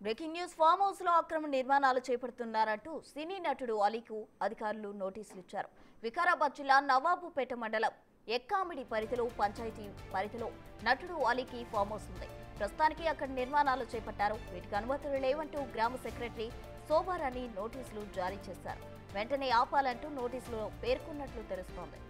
Breaking news farm house లో అక్రమ నిర్మాణాలు చేపడుతున్నారంటూ సినీ నటుడు అలీకు అధికారులు నోటీసులు ఇచ్చారు. వికారాబాద్ జిల్లా నవాబుపేట మండలం ఎక్కామిడి పరిధిలో పంచాయతీ పరిధిలో నటుడు అలీకి ఫామ్ హౌస్ ఉంది. ప్రస్తుతానికి అక్కడ నిర్మాణాలు చేపట్టారు. వీటికి అనుమతులు లేవంటూ గ్రామ సెక్రటరీ శోభారాణి నోటీసులు జారీ చేశారు. వెంటనే ఆపాలంటూ నోటీసులో పేర్కొన్నట్లు తెలుస్తోంది.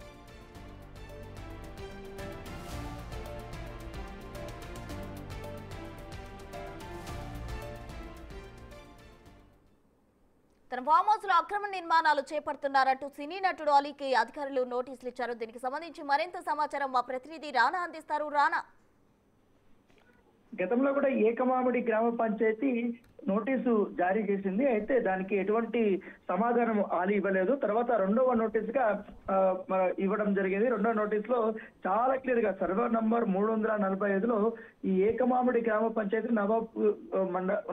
తన ఫామ్ హౌస్ లో అక్రమ నిర్మాణాలు చేపడుతున్నారంటూ సినీ నటుడు అలీకి అధికారులు నోటీసులు ఇచ్చారు. దీనికి సంబంధించి మరింత సమాచారం మా ప్రతినిధి రానా అందిస్తారు. రానా, గతంలో కూడా ఏకమామిడి గ్రామ పంచాయతీ నోటీసు జారీ చేసింది. అయితే దానికి ఎటువంటి సమాధానం ఆలి ఇవ్వలేదు. తర్వాత రెండవ నోటీస్ గా ఇవ్వడం జరిగింది. రెండవ నోటీస్ లో చాలా క్లియర్ గా సర్వే నంబర్ 345లో ఈ ఏకమామిడి గ్రామ పంచాయతీ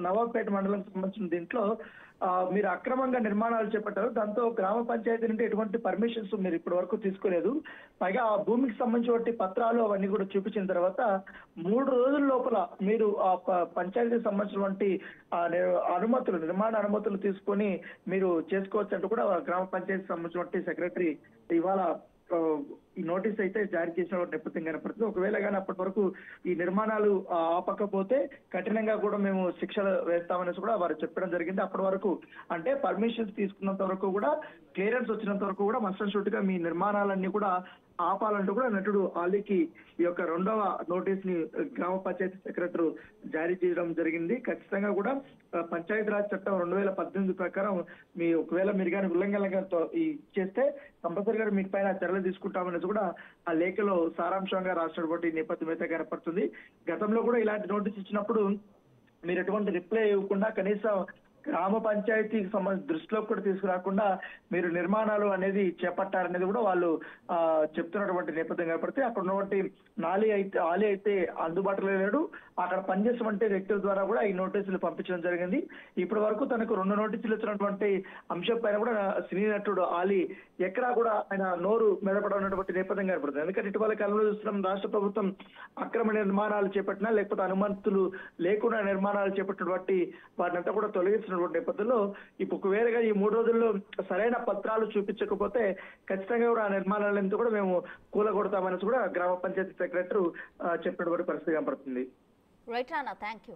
నవాబ్పేట మండలం సంబంధించిన దీంట్లో మీరు అక్రమంగా నిర్మాణాలు చేపట్టారు. దాంతో గ్రామ పంచాయతీ నుండి ఎటువంటి పర్మిషన్స్ మీరు ఇప్పటి వరకు తీసుకోలేదు. పైగా ఆ భూమికి సంబంధించిన పత్రాలు అవన్నీ కూడా చూపించిన తర్వాత 3 రోజుల లోపల మీరు ఆ పంచాయతీకి సంబంధించినటువంటి అనుమతులు, నిర్మాణ అనుమతులు తీసుకొని మీరు చేసుకోవచ్చు అంటూ కూడా గ్రామ పంచాయతీ సంబంధించిన సెక్రటరీ ఇవాళ ఈ నోటీస్ అయితే జారీ చేసిన నేపథ్యం కనపడుతుంది. ఒకవేళ కానీ అప్పటి వరకు ఈ నిర్మాణాలు ఆపకపోతే కఠినంగా కూడా మేము శిక్షలు వేస్తామనేసి కూడా వారు చెప్పడం జరిగింది. అప్పటి వరకు అంటే పర్మిషన్స్ తీసుకున్నంత వరకు కూడా, క్లియరెన్స్ వచ్చినంత వరకు కూడా మస్ట్ అండ్ షుడ్ గా మీ నిర్మాణాలన్నీ కూడా ఆపాలంటూ కూడా నటుడు అలీకి ఈ యొక్క రెండవ నోటీస్ ని గ్రామ పంచాయతీ సెక్రటరీ జారీ చేయడం జరిగింది. ఖచ్చితంగా కూడా పంచాయతీరాజ్ చట్టం 2018 ప్రకారం మీ ఒకవేళ మీరు కానీ ఉల్లంఘనగా చేస్తే కంపల్సరీగా మీ పైన చర్యలు తీసుకుంటామనేసి కూడా ఆ లేఖలో సారాంశంగా రాసినటువంటి నేపథ్యం అయితే కనపడుతుంది. గతంలో కూడా ఇలాంటి నోటీస్ ఇచ్చినప్పుడు మీరు ఎటువంటి రిప్లై ఇవ్వకుండా కనీసం గ్రామ పంచాయతీకి సంబంధించి దృష్టిలో కూడా తీసుకురాకుండా మీరు నిర్మాణాలు అనేది చేపట్టారనేది కూడా వాళ్ళు చెప్తున్నటువంటి నేపథ్యం కాబట్టి అక్కడ ఉన్నటువంటి ఆలీ అయితే అందుబాటులో లేడు. అక్కడ పనిచేసినటువంటి వ్యక్తుల ద్వారా కూడా ఈ నోటీసులు పంపించడం జరిగింది. ఇప్పటి వరకు తనకు 2 నోటీసులు ఇచ్చినటువంటి అంశం పైన కూడా సినీ నటుడు ఆలీ ఎక్కడా కూడా ఆయన నోరు మెదపడనటువంటి నేపథ్యం కనపడుతుంది. ఎందుకంటే ఇటీవల కాలంలో చూస్తున్నాం, రాష్ట్ర ప్రభుత్వం అక్రమ నిర్మాణాలు చేపట్టినా లేకపోతే అనుమతులు లేకుండా నిర్మాణాలు చేపట్టినటువంటి వాటినంతా కూడా తొలగిస్తున్న నేపథ్యంలో ఇప్పుడు ఒకవేళగా ఈ 3 రోజుల్లో సరైన పత్రాలు చూపించకపోతే ఖచ్చితంగా కూడా ఆ నిర్మాణాలంతా కూడా మేము కూలగొడతామని కూడా గ్రామ పంచాయతీ సెక్రటరీ చెప్పినటువంటి పరిస్థితి కనపడుతుంది. Right Rana, thank you.